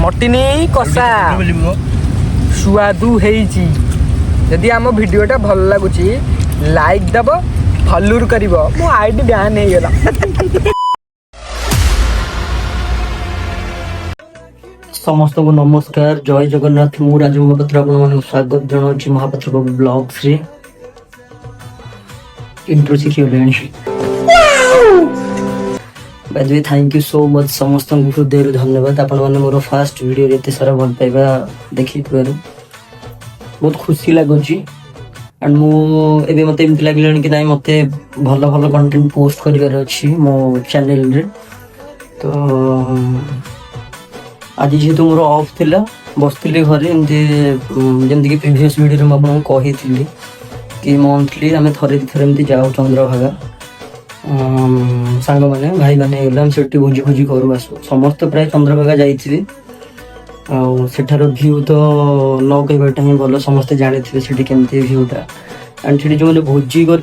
मटनी कषा सुआदु हेइची। यदि आम भिडियोटा भल लगुची लाइक दब फॉलोर करिवो। मो आईडी बैन हे गेला। समस्त को नमस्कार, जय जगन्नाथ। मु राजू महापात्र आपन स्वागत जनाउछि महापात्र ब्लॉग्स रे। इंट्रो सिखियोलेनी by the way thank you so much समस्त को हृदय धन्यवाद। आपण माने मोर फर्स्ट वीडियो रे एते सारा भल पाइबा देखि थुआरो बहुत खुशी लागुछि। एंड मु एबे मते एमति लागलानी कि नाइ मते भल भल कंटेंट पोस्ट करिवार अछि मो चैनल रे। तो आज जेहेतु मोर ऑफ थिला बसथिली घरे एमती जेमती कि प्रीवियस वीडियो में आपको कही कि मंथली आम थे थरे एमती जाऊ चंद्रभागा सांग मैंने भाई मैंने से भोजी भोजी करूँ आसू समस्त प्राय चंद्रभागा जाइए। आठार भ्यू तो न कहवाटा ही भल समस्ते जानी से केमती भ्यूटा एंड से जो मैंने भोजी कर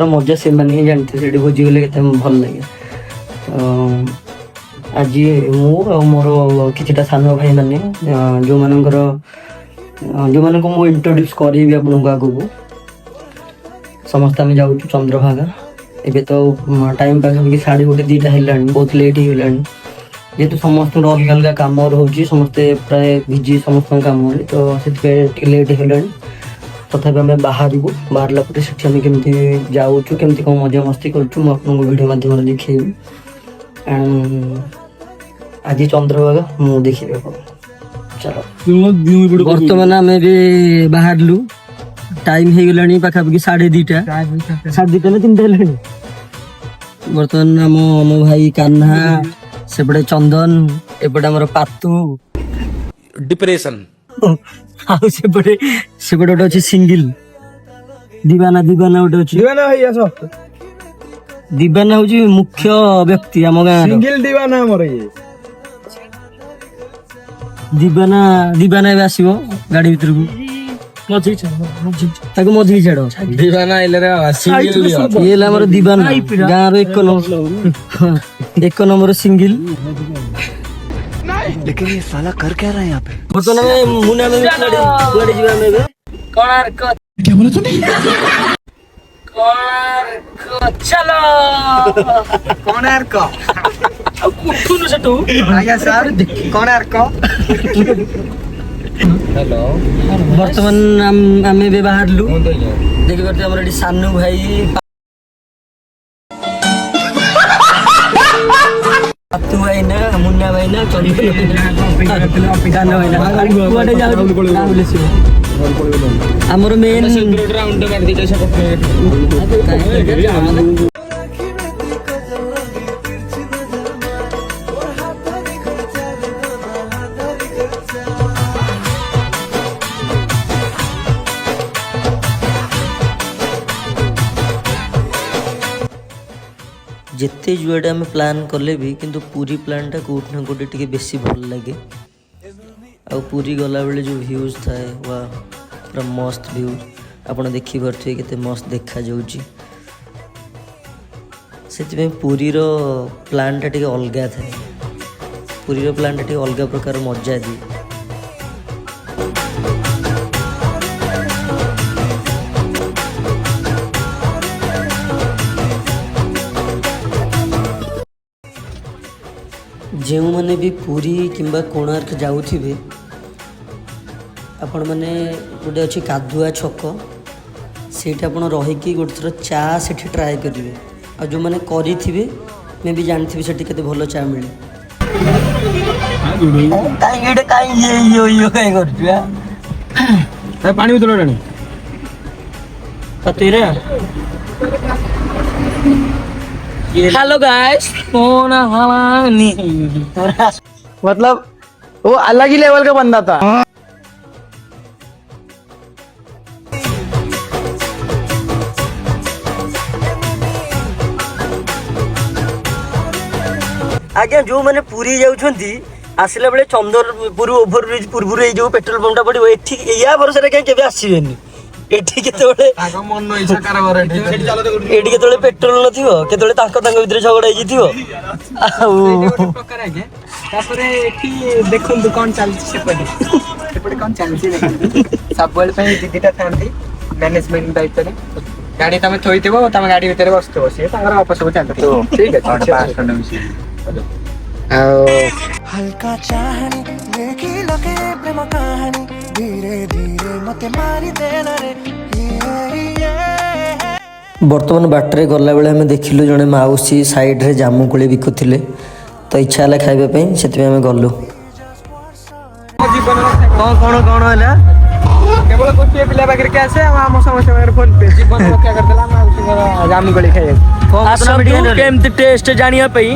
मजा से मैंने ही जानते से भोजी गले के भल लगे। आज मु मोर किछिटा सान भाई मैंने जो मानक मु इंट्रोड्यूस करी आपको आगू समस्त आम जाऊँ चंद्रभागा। एबे तो टाइम पाखापाखि 1:30 है बहुत लेट ही गलानी जेहेतु समस्त अलग अलग कम रोचे समस्ते प्राय बिजी समस्त कम तो से लेट है। तथापि आम बाहरला पर से केमती जाऊँ केमती कौन मजा मस्ती करूँ वीडियो माध्यम देखी। आज चंद्रभागा मु देखिए चलो बर्तमान आम बाहर टाइम हो गलानी पाखापाखि 2:30 ना 3टा है। बर्तमान आम मो भाई कान्हा सेपटे चंदन एपटे आमर पातू डिप्रेशन सेपटे गोटे अच्छे सिंगल दीवाना गोटे अच्छे दीवाना हूँ मुख्य व्यक्ति आम गाँव सिंगल दीवाना हमर ये दीवाना ए आसो गाड़ी भीतर को मझी छाड़ दीवाना ये हमर दीवाना गाँव एक नंबर सिंगल। लेकिन ये साला कर क्या रहा है यहाँ पे? बर्तमान मुना में कोणार्क क्या बोला तूने? चलो कोणार्क उठुनु सेटू आया सर कोणार्क। हेलो बर्तमान आम बाहर देखी पारे आम सानू भाई पातू भाई ना मुन्ना भाई ना आमर मेन जिते जुआडे आम प्लान कले भी किंतु पूरी प्लानटा कोट ना कोटे टिके बेसी भल लगे। आ पूरी गला बेले जो व्यूज थाए वा पूरा मस्त व्यू आपन देखि परथे केते मस्त देखा जाउची। सेति पूरी रो प्लानटा टिके अलगा थाए पूरी रो प्लानटा टिके अलगा प्रकार मजा दी। जो मैंने भी पूरी किंबा कोणार्क जाऊे आपण मैंने गोटे अच्छे कादुआ छक से रहीकि गोटे थर चा से ट्राए करेंगे। आ जो मैंने करेंगे मैं भी जानती से भल चा मिले पानी बोतल हेलो गाइस मतलब वो अलग ही लेवल का बंदा था। आज्ञा जो मैंने पूरी जाऊँगी आसला बेले चंद्रपुर ओभरब्रिज पूर्व जो पेट्रोल पंपटा पड़ो या भरोसा कहीं आसबेनि ଏଠି କେତେବେଳେ ତାଙ୍କ ମନ ଇଚ୍ଛା କାରବାର ଏଠି ଏଠି କେତେବେଳେ ପେଟ୍ରୋଲ ନଥିବ, କେତେବେଳେ ତାଙ୍କ ଭିତରେ ଝଗଡା ହେଇଯାଇଥିବ। ଆଉ ଗୋଟେ ପ୍ରକାର ଆଜ୍ଞା। ତାପରେ ଏଠି ଦେଖନ୍ତୁ କଣ ଚାଲିଛି ସେପଟେ କଣ ଚାଲିଛି ଦେଖନ୍ତୁ। ସବୁବେଳେ ପାଇଁ ଦିଦିଟା ଥାନ୍ତି ମ୍ୟାନେଜମେଣ୍ଟ ଦାୟିତ୍ୱରେ। ଗାଡି ତମେ ଥୋଇଥିବ, ତମେ ଗାଡି ଭିତରେ ବସିଥିବ, ସିଏ ତାଙ୍କର ଅପ ସବୁ ଚାଲିଥିବ। ଠିକ ଅଛି। ଆଉ हल्का चाहनी देखी लगे प्रेम कहानी धीरे धीरे मते मारी देला रे ବର୍ତ୍ତମାନ ବାଟରେ ଗଲାବେଳେ ଆମେ ଦେଖିଲୁ ଜଣେ ମାଉସୀ ସାଇଡ଼ରେ ଜାମୁକୋଳି ବିକୁଥିଲେ, ତ ଇଚ୍ଛା ହେଲା ଖାଇବା ପାଇଁ, ସେଥିପାଇଁ ଆମେ ଗଲୁ। ଜୀବନର କଣ ହେଲା? କେବଳ ଗୋଟିଏ ପିଲା ପାଖରେ କ୍ୟାସ୍ ଆଉ ଆମ ସମସ୍ତ ପାଖରେ ଫୋନ ପେ। ଜୀବନ ରକ୍ଷା କରିଦେଲା ମାଉସୀଙ୍କର ଜାମୁକୋଳି ଖାଇବାକୁ। କେମିତି ଟେଷ୍ଟ ଜାଣିବା ପାଇଁ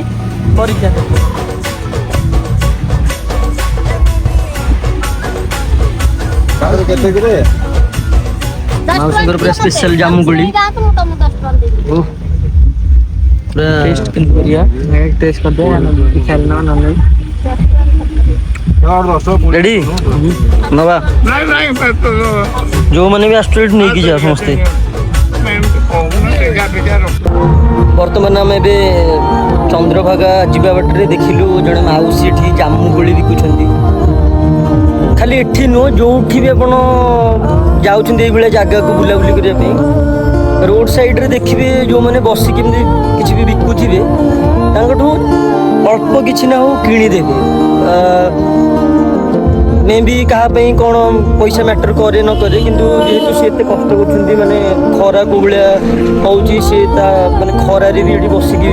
ପରୀକ୍ଷା। ମାଉସୀଙ୍କର ପୁରା ସ୍ପେଶାଲ ଜାମୁକୋଳି। ଟେଷ୍ଟ କେମିତି କରିବା? ଟେଷ୍ଟ କରିଦେବା ଖେଳନା ନହେଲେ ରେଡି ନବା। ଯୋଉମାନେ ବି ଆସୁଛୁ ଏଠି ନେଇକି ଯିବା ସମସ୍ତେ। ବର୍ତ୍ତମାନ ଆମେ ଏବେ ଚନ୍ଦ୍ରଭାଗା ଯିବା ବାଟରେ ଦେଖିଲୁ ଜଣେ ମାଉସୀ ଏଠି ଜାମୁକୋଳି ବିକୁଛନ୍ତି। ଖାଲି ଏଠି ନୁହଁ, ଯୋଉଠି ବି ଆପଣ ଯାଉଛନ୍ତି ଏଇଭଳିଆ ଜାଗାକୁ ବୁଲାବୁଲି କରିବା ପାଇଁ, ରୋଡ ସାଇଡରେ ଦେଖିବେ ଯୋଉମାନେ ବସିକି ଏମିତି କିଛି ବି ବିକୁଥିବେ, ତାଙ୍କଠୁ ଅଳ୍ପ କିଛି ନା ହଉ କିଣିଦେବେ। ମେ ବି କାହା ପାଇଁ କ'ଣ ପଇସା ମ୍ୟାଟର କରେ ନ କରେ, କିନ୍ତୁ ଯେହେତୁ ସେ ଏତେ କଷ୍ଟ କରୁଛନ୍ତି, ମାନେ ଖରା କୋଉ ଭଳିଆ ହେଉଛି, ସେ ତା ମାନେ ଖରାରେ ବି ଏଠି ବସିକି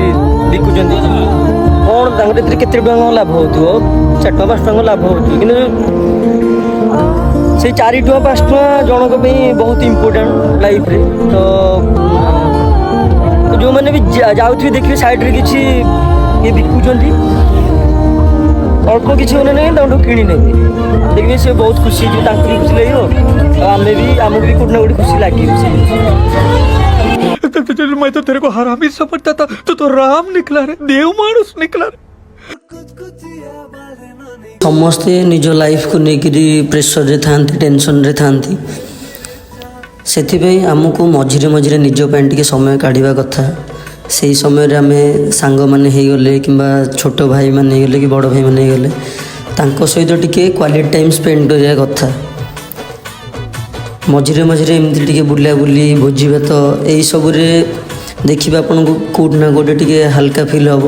ବିକୁଛନ୍ତି। କ'ଣ ତାଙ୍କର ଏଥିରେ କେତେ ଟଙ୍କା ଲାଭ ହେଉଥିବ? 4 ଟଙ୍କା 5 ଟଙ୍କା ଲାଭ ହେଉଥିବ, କିନ୍ତୁ ସେଇ 4 ଟଙ୍କା 5 ଟଙ୍କା ଜଣଙ୍କ ପାଇଁ ବହୁତ ଇମ୍ପୋର୍ଟାଣ୍ଟ ଲାଇଫରେ। ତ ଯେଉଁମାନେ ବି ଯାଉଥିବେ ଦେଖିବେ ସାଇଡ଼ରେ କିଛି ଇଏ ବିକୁଛନ୍ତି, ଅଳ୍ପ କିଛି ହଉନା ନାହିଁ, ତାଙ୍କଠୁ କିଣି ନେବେ। ଦେଖିବେ ସେ ବହୁତ ଖୁସି ହେଇଯିବେ, ତାଙ୍କୁ ବି ଖୁସି ଲାଗିବ, ଆଉ ଆମକୁ ବି କୋଉଠି ନା କୋଉଠି ଖୁସି ଲାଗିବ। मैं तो तेरे को हरामी समझता था, तो राम निकला रे, देव मानुस निकला रे। ସମସ୍ତେ ନିଜ ଲାଇଫକୁ ନେଇକିରି ପ୍ରେସରରେ ଥାଆନ୍ତି, ଟେନସନରେ ଥାଆନ୍ତି। ସେଥିପାଇଁ ଆମକୁ ମଝିରେ ମଝିରେ ନିଜ ପାଇଁ ଟିକେ ସମୟ କାଢ଼ିବା କଥା। ସେଇ ସମୟରେ ଆମେ ସାଙ୍ଗମାନେ ହେଇଗଲେ କିମ୍ବା ଛୋଟ ଭାଇମାନେ ହେଇଗଲେ କି ବଡ଼ ଭାଇମାନେ ହେଇଗଲେ, ତାଙ୍କ ସହିତ ଟିକେ କ୍ୱାଲିଟି ଟାଇମ୍ ସ୍ପେଣ୍ଡ କରିବା କଥା। ମଝିରେ ମଝିରେ ଏମିତି ଟିକେ ବୁଲାବୁଲି, ଭୋଜି ଭାତ, ଏଇସବୁରେ ଦେଖିବେ ଆପଣଙ୍କୁ କେଉଁଠି ନା କେଉଁଠି ଟିକେ ହାଲକା ଫିଲ୍ ହେବ।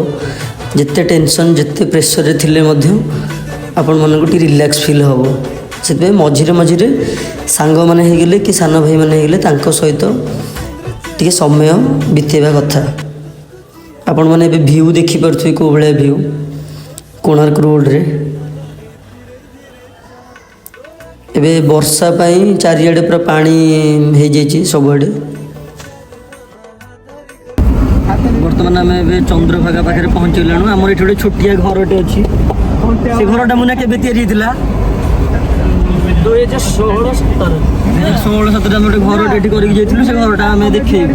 ଯେତେ ଟେନସନ୍, ଯେତେ ପ୍ରେସରରେ ଥିଲେ ମଧ୍ୟ ଆପଣମାନଙ୍କୁ ଟିକେ ରିଲାକ୍ସ ଫିଲ୍ ହେବ। ସେଥିପାଇଁ ମଝିରେ ମଝିରେ ସାଙ୍ଗମାନେ ହେଇଗଲେ କି ସାନ ଭାଇମାନେ ହେଇଗଲେ ତାଙ୍କ ସହିତ ଟିକେ ସମୟ ବିତେଇବା କଥା। ଆପଣମାନେ ଏବେ ଭିଉ ଦେଖିପାରୁଥିବେ, କେଉଁ ଭଳିଆ ଭିଉ କୋଣାର୍କ ରୋଡ଼ରେ। ଏବେ ବର୍ଷା ପାଇଁ ଚାରିଆଡ଼େ ପୁରା ପାଣି ହେଇଯାଇଛି ସବୁଆଡ଼େ। ବର୍ତ୍ତମାନ ଆମେ ଏବେ ଚନ୍ଦ୍ରଭାଗା ପାଖରେ ପହଞ୍ଚିଗଲାଣୁ। ଆମର ଏଠି ଗୋଟେ ଛୋଟିଆ ଘରଟେ ଅଛି। ସେ ଘରଟା ମୁନା କେବେ ତିଆରି ହେଇଥିଲା? 2016-17 ଆମେ ଗୋଟେ ଘରଟେ ଏଠି କରିକି ଯାଇଥିଲୁ। ସେ ଘରଟା ଆମେ ଦେଖେଇବୁ।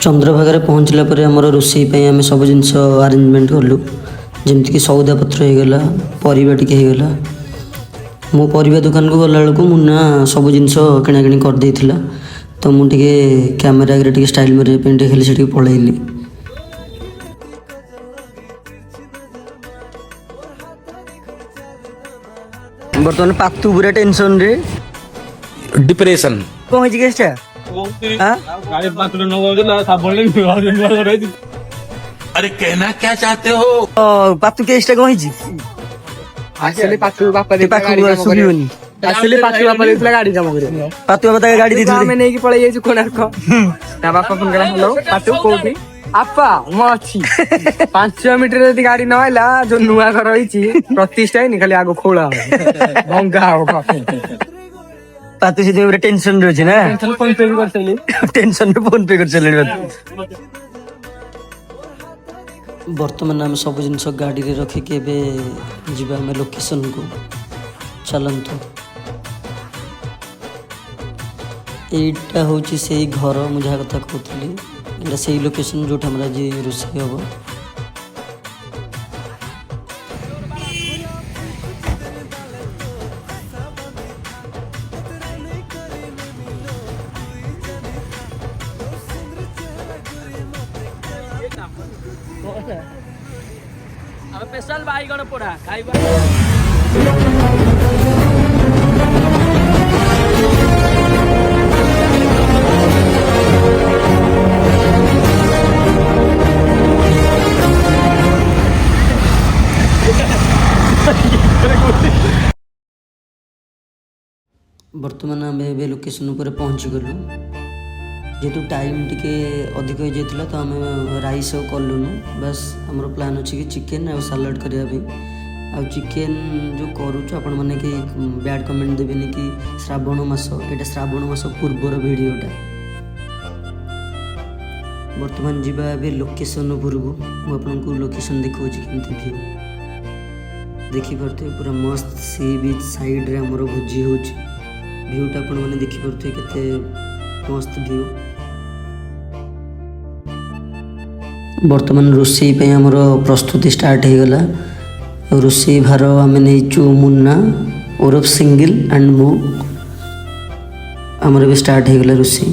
ଚନ୍ଦ୍ରଭାଗାରେ ପହଞ୍ଚିଲା ପରେ ଆମର ରୋଷେଇ ପାଇଁ ଆମେ ସବୁ ଜିନିଷ ଆରେଞ୍ଜମେଣ୍ଟ କଲୁ। ଯେମିତିକି ସଉଦାପତ୍ର ହେଇଗଲା, ପରିବା ଟିକେ ହେଇଗଲା। ମୁଁ ପରିବା ଦୋକାନକୁ ଗଲାବେଳକୁ ମୁନା ସବୁ ଜିନିଷ କିଣାକିଣି କରିଦେଇଥିଲା, ତ ମୁଁ ଟିକେ କ୍ୟାମେରା ଆଗରେ ଟିକେ ଷ୍ଟାଇଲ୍ ମାରିବା ପାଇଁ ଟିକେ ଖାଲି ସେଠିକି ପଳେଇଲି। ବର୍ତ୍ତମାନ ପାତୁ ପୁରା ଟେନସନରେ, डिप्रेशन କ'ଣ ହେଇଛି କେସଟା? अरे कहना क्या चाहते हो? ପାତୁ କେସଟା କ'ଣ ହେଇଛି? ଆସିଲେ ପାତୁ ବାପା ଶୁଭିବନି। ଆସିଲେ ପାତୁ ବାପା ଦେଇଥିଲା ଗାଡି କାମ କରିବା। ପାତୁ ବାପା ତାଙ୍କ ଗାଡ଼ି ଆମେ ଦେଇଥିଲେ। ନେଇକି ପଳେଇ ଯାଇଛୁ କୋଣାର୍କ। ତା ବାପା ଫୋନ କଲା, ହ୍ୟାଲୋ ପାତୁ କୋଉଠି? ଆପା ମୁଁ ଅଛି। 5 ମିନିଟରେ ଯଦି ଗାଡି ନ ଆଇଲା, ଯୋଉ ନୂଆ ଘର ହେଇଛି ପ୍ରତିଷ୍ଠା ହେଇନି, ଖାଲି ଆଗ ଖୋଳା ହବ, ଭଙ୍ଗା ହବ। ପାତୁ ସେଥିପାଇଁ ପୁରା ଟେନସନରେ ଅଛି ନା? ଫୋନ ପେ ବି କରିଥିଲି। ଟେନସନରେ ଫୋନ ପେ କରିସାରିଲେଣି। ବର୍ତ୍ତମାନ ଆମେ ସବୁ ଜିନିଷ ଗାଡ଼ିରେ ରଖିକି ଏବେ ଯିବା ଆମେ ଲୋକେସନକୁ। ଚାଲନ୍ତୁ। ଏଇଟା ହେଉଛି ସେଇ ଘର ମୁଁ ଯାହା କଥା କହୁଥିଲି। ଏଇଟା ସେଇ ଲୋକେସନ୍ ଯେଉଁଠି ଆମର ଆଜି ରୋଷେଇ ହେବ। ଆମେ ସ୍ପେଶାଲ ବାଇଗଣ ପୋଡ଼ା ଖାଇବା। ବର୍ତ୍ତମାନ ଆମେ ଏବେ ଲୋକେସନ୍ ଉପରେ ପହଞ୍ଚିଗଲୁ। ଯେହେତୁ ଟାଇମ୍ ଟିକେ ଅଧିକ ହେଇଯାଇଥିଲା ତ ଆମେ ରାଇସ୍ ଆଉ କଲୁନୁ। ବାସ୍ ଆମର ପ୍ଲାନ୍ ଅଛି କି ଚିକେନ୍ ଆଉ ସାଲାଡ଼ କରିବା ପାଇଁ। ଆଉ ଚିକେନ୍ ଯେଉଁ କରୁଛୁ ଆପଣମାନେ କି ବ୍ୟାଡ଼୍ କମେଣ୍ଟ ଦେବେନି କି ଶ୍ରାବଣ ମାସ, ଏଇଟା ଶ୍ରାବଣ ମାସ ପୂର୍ବର ଭିଡ଼ିଓଟା। ବର୍ତ୍ତମାନ ଯିବା ଏବେ ଲୋକେସନ୍ ଉପରକୁ। ମୁଁ ଆପଣଙ୍କୁ ଲୋକେସନ୍ ଦେଖାଉଛି କେମିତି ଭ୍ୟୁ ଦେଖିପାରୁଥିବେ। ପୁରା ମସ୍ତ ସି ବିଚ୍ ସାଇଡ଼୍ରେ ଆମର ଭୋଜି ହେଉଛି। ଭ୍ୟୁଟା ଆପଣମାନେ ଦେଖିପାରୁଥିବେ କେତେ ମସ୍ତ ଭ୍ୟୁ। ବର୍ତ୍ତମାନ ରୋଷେଇ ପାଇଁ ଆମର ପ୍ରସ୍ତୁତି ଷ୍ଟାର୍ଟ ହେଇଗଲା। ରୋଷେଇ ଭାର ଆମେ ନେଇଛୁ ମୁନ୍ନା ଓରଫ ସିଙ୍ଗିଲ୍ ଆଣ୍ଡ ମୁଁ। ଆମର ଏବେ ଷ୍ଟାର୍ଟ ହେଇଗଲା ରୋଷେଇ।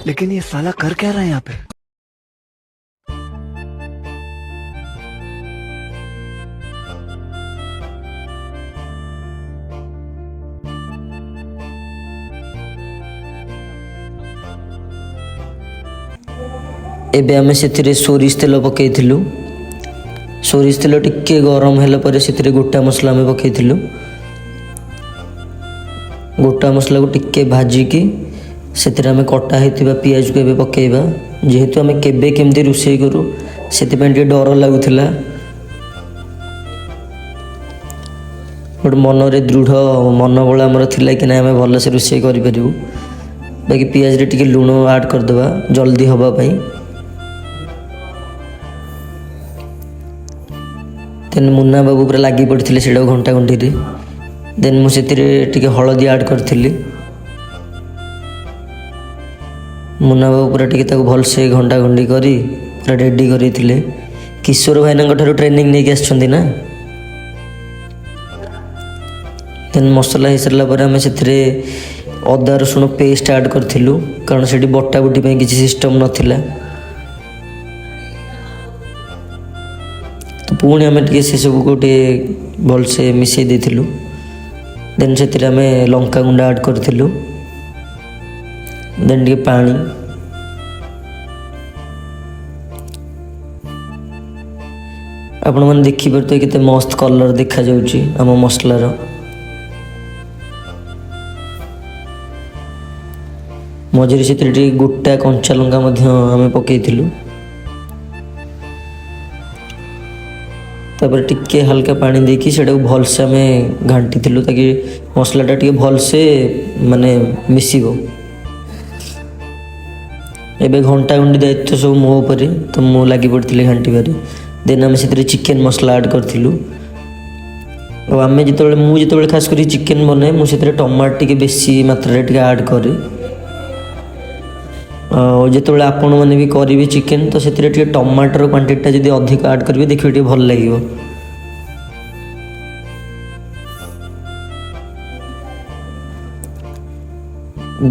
लेकिन ये साला कर क्या रहा है यहाँ पे? ଏବେ ଆମେ ସେଥିରେ ସୋରିଷ ତେଲ ପକାଇଥିଲୁ। ସୋରିଷ ତେଲ ଟିକେ ଗରମ ହେଲା ପରେ ସେଥିରେ ଗୋଟା ମସଲା ଆମେ ପକାଇଥିଲୁ। ଗୋଟା ମସଲାକୁ ଟିକେ ଭାଜିକି ସେଥିରେ ଆମେ କଟା ହେଇଥିବା ପିଆଜକୁ ଏବେ ପକାଇବା। ଯେହେତୁ ଆମେ କେବେ କେମିତି ରୋଷେଇ କରୁ ସେଥିପାଇଁ ଟିକେ ଡର ଲାଗୁଥିଲା। ଗୋଟେ ମନରେ ଦୃଢ଼ ମନୋବଳ ଆମର ଥିଲା କି ନା ଆମେ ଭଲସେ ରୋଷେଇ କରିପାରିବୁ। ବାକି ପିଆଜରେ ଟିକେ ଲୁଣ ଆଡ଼୍ କରିଦେବା ଜଲ୍ଦି ହେବା ପାଇଁ। ଦେନ୍ ମୁନ୍ନା ବାବୁ ପୁରା ଲାଗି ପଡ଼ିଥିଲେ ସେଇଟାକୁ ଘଣ୍ଟା ଘଣ୍ଟିରେ। ଦେନ୍ ମୁଁ ସେଥିରେ ଟିକେ ହଳଦୀ ଆଡ଼୍ କରିଥିଲି। ମୁନ୍ନା ବାବୁ ପୁରା ଟିକେ ତାକୁ ଭଲସେ ଘଣ୍ଟା ଘଣ୍ଟି କରି ପୁରା ରେଡ଼ି କରିଥିଲେ। କିଶୋର ଭାଇନାଙ୍କ ଠାରୁ ଟ୍ରେନିଂ ନେଇକି ଆସିଛନ୍ତି ନା। ଦେନ୍ ମସଲା ହେଇସାରିଲା ପରେ ଆମେ ସେଥିରେ ଅଦା ରସୁଣ ପେଷ୍ଟ ଆଡ଼୍ କରିଥିଲୁ, କାରଣ ସେଠି ବଟାବୁଟି ପାଇଁ କିଛି ସିଷ୍ଟମ୍ ନଥିଲା। ତ ପୁଣି ଆମେ ଟିକେ ସେସବୁକୁ ଟିକେ ଭଲସେ ମିଶାଇ ଦେଇଥିଲୁ। ଦେନ୍ ସେଥିରେ ଆମେ ଲଙ୍କାଗୁଣ୍ଡ ଆଡ଼୍ କରିଥିଲୁ। ଦେନ୍ ଟିକେ ପାଣି। ଆପଣମାନେ ଦେଖିପାରୁଥିବେ କେତେ ମସ୍ତ କଲର୍ ଦେଖାଯାଉଛି ଆମ ମସଲାର। ମଝିରେ ସେଥିରେ ଟିକେ ଗୋଟା କଞ୍ଚା ଲଙ୍କା ମଧ୍ୟ ଆମେ ପକାଇଥିଲୁ। ତାପରେ ଟିକେ ହାଲକା ପାଣି ଦେଇକି ସେଇଟାକୁ ଭଲସେ ଆମେ ଘାଣ୍ଟିଥିଲୁ ତାକି ମସଲାଟା ଟିକେ ଭଲସେ ମାନେ ମିଶିବ। ଏବେ ଘଣ୍ଟା ଘଣ୍ଟି ଦାୟିତ୍ୱ ସବୁ ମୋ ଉପରେ, ତ ମୁଁ ଲାଗି ପଡ଼ିଥିଲି ଘାଣ୍ଟିବାରେ। ଦେନ୍ ଆମେ ସେଥିରେ ଚିକେନ୍ ମସଲା ଆଡ଼୍ କରିଥିଲୁ। ଆଉ ମୁଁ ଯେତେବେଳେ ଖାସ୍ କରି ଚିକେନ୍ ବନାଏ ମୁଁ ସେଥିରେ ଟମାଟୋ ଟିକେ ବେଶୀ ମାତ୍ରାରେ ଟିକେ ଆଡ଼୍ କରେ। ଆଉ ଯେତେବେଳେ ଆପଣମାନେ ବି କରିବେ ଚିକେନ୍ ତ ସେଥିରେ ଟିକେ ଟମାଟୋର କ୍ୱାଣ୍ଟିଟିଟା ଯଦି ଅଧିକ ଆଡ଼୍ କରିବେ ଦେଖିବେ ଟିକେ ଭଲ ଲାଗିବ।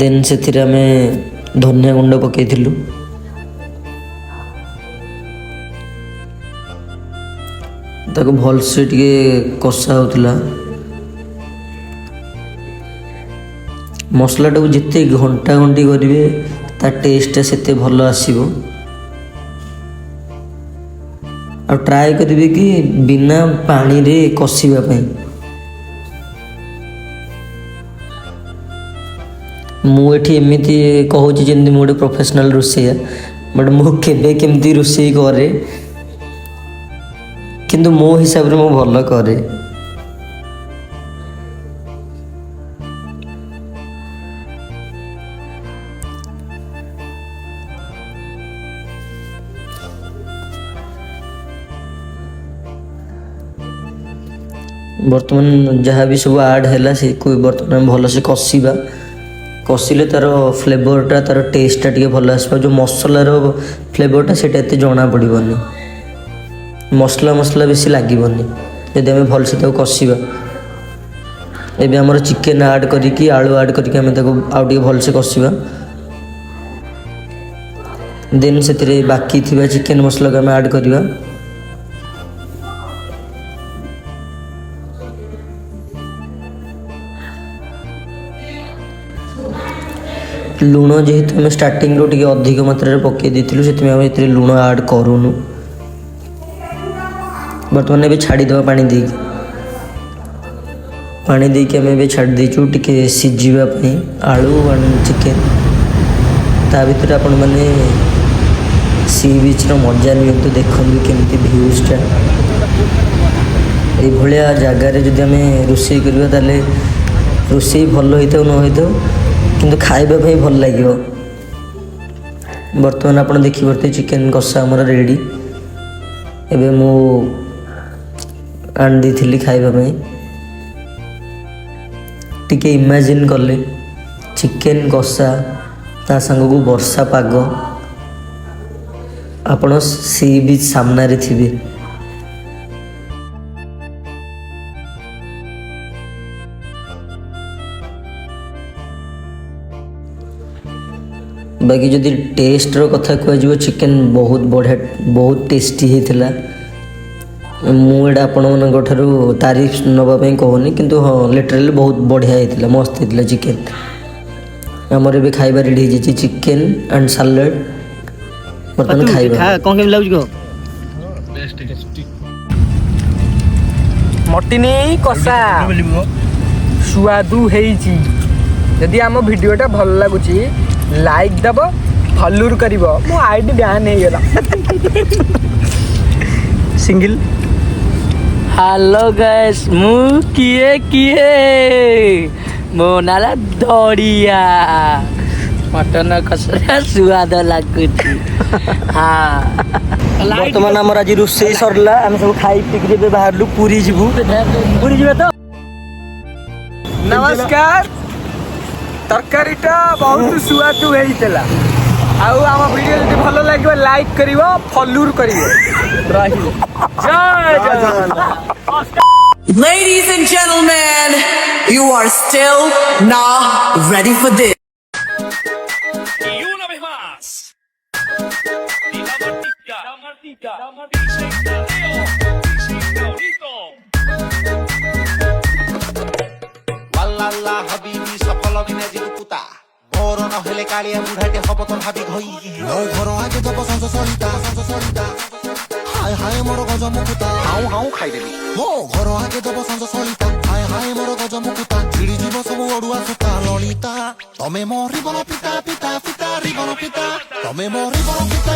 ଦେନ୍ ସେଥିରେ ଆମେ ଧନିଆ ଗୁଣ୍ଡ ପକାଇଥିଲୁ। ତାକୁ ଭଲସେ ଟିକେ କଷା ହେଉଥିଲା। ମସଲାଟାକୁ ଯେତେ ଘଣ୍ଟା ଘଣ୍ଟି କରିବେ ତା ଟେଷ୍ଟଟା ସେତେ ଭଲ ଆସିବ। ଆଉ ଟ୍ରାଏ କରିବେ କି ବିନା ପାଣିରେ କଷିବା ପାଇଁ। ମୁଁ ଏଠି ଏମିତି କହୁଛି ଯେମିତି ମୁଁ ଗୋଟେ ପ୍ରଫେସନାଲ୍ ରୋଷେଇଆ, ବଟ୍ ମୁଁ କେବେ କେମିତି ରୋଷେଇ କରେ, କିନ୍ତୁ ମୋ ହିସାବରେ ମୁଁ ଭଲ କରେ। ବର୍ତ୍ତମାନ ଯାହା ବି ସବୁ ଆଡ଼୍ ହେଲା ସେକୁ ବର୍ତ୍ତମାନ ଭଲସେ କଷିବା। କଷିଲେ ତା'ର ଫ୍ଲେଭରଟା ତା'ର ଟେଷ୍ଟଟା ଟିକେ ଭଲ ଆସିବ। ଯେଉଁ ମସଲାର ଫ୍ଲେଭରଟା ସେଇଟା ଏତେ ଜଣାପଡ଼ିବନି। ମସଲା ବେଶୀ ଲାଗିବନି ଯଦି ଆମେ ଭଲସେ ତାକୁ କଷିବା। ଏବେ ଆମର ଚିକେନ୍ ଆଡ଼୍ କରିକି ଆଳୁ ଆଡ଼୍ କରିକି ଆମେ ତାକୁ ଆଉ ଟିକେ ଭଲସେ କଷିବା। देन से बाकी थिबा चिकेन मसला को आम ऐड करवा। लुण जेहेतु आम स्टार्टिंग रो टिके अधिक मात्रा पकई देथिलु सेति आम एते लुण ऐड करूनु। बर्तमान ए छाड़ीदेवा पानी देके आम ए छाड़ देचु टिके सिझापी आलू एंड चिकेन। ता भीतर आपण मैंने सी बीच मजा नियंतु देखु केमती भ्यूजटा ये जगार जदि आम रोषे करवा ताले रोषे भल होता न होता किंतु खाइबा भाई भल लगे। बर्तमान आप देखिए चिकेन कषा आमर रेडी एबे मु आन दी खाइबा टिके इमेजिन कले चिकेन कषा ता संग को वर्षा पाग आपण सी बीच सामना रे थिबे। बाकी जदि टेस्ट रो कथा कह चिकेन बहुत बढ़िया बहुत टेस्टी होता। मुझे आपण मान तारीफ नापी कहूनी किंतु हाँ लिटराली बहुत बढ़िया होता मस्त होता चिकेन। आमर ए खाइबा रेडी हो चिकेन एंड सालाड बर्तमान खाइबा कौन केम लागु मटनी कषा सुआदु हेइची। यदि आम वीडियोटा भल लागुची लाइक दब फॉलोर करिवो मो आईडी ध्यान नहीं गला सिंगल। हेलो गाइस मु किए मो नाला दौड़िया मटन कषा स्वाद लागुची। हाँ बर्तमान आमर आज रोषे सरला आम सब खाई पिक बाहर पूरी जीवु पूरी जीवे तो। नमस्कार तरकारीटा बहुत सुआदु होइतला आउ आम वीडियो जदि भल लागियो लाइक करिवो फॉलोर करिवो रही जय जय। Ladies and gentlemen, you are still not ready for this. Y una vez más. Y la Martica. वाला हबीबी सफल विनाजी पुता भोर न हेले कालिया बुढाटे हब त भाबी घई नो घर आगे दब संस सरिता हाय हाय मोर गज मुकुता हाउ खाइदेली हो घर आगे दब संस सरिता हाय हाय मोर गज मुकुता छिड़ी जीव सब ओडुआ सुता ललिता तमे मोरी बल पिता रिबल पिता तमे मोरी बल पिता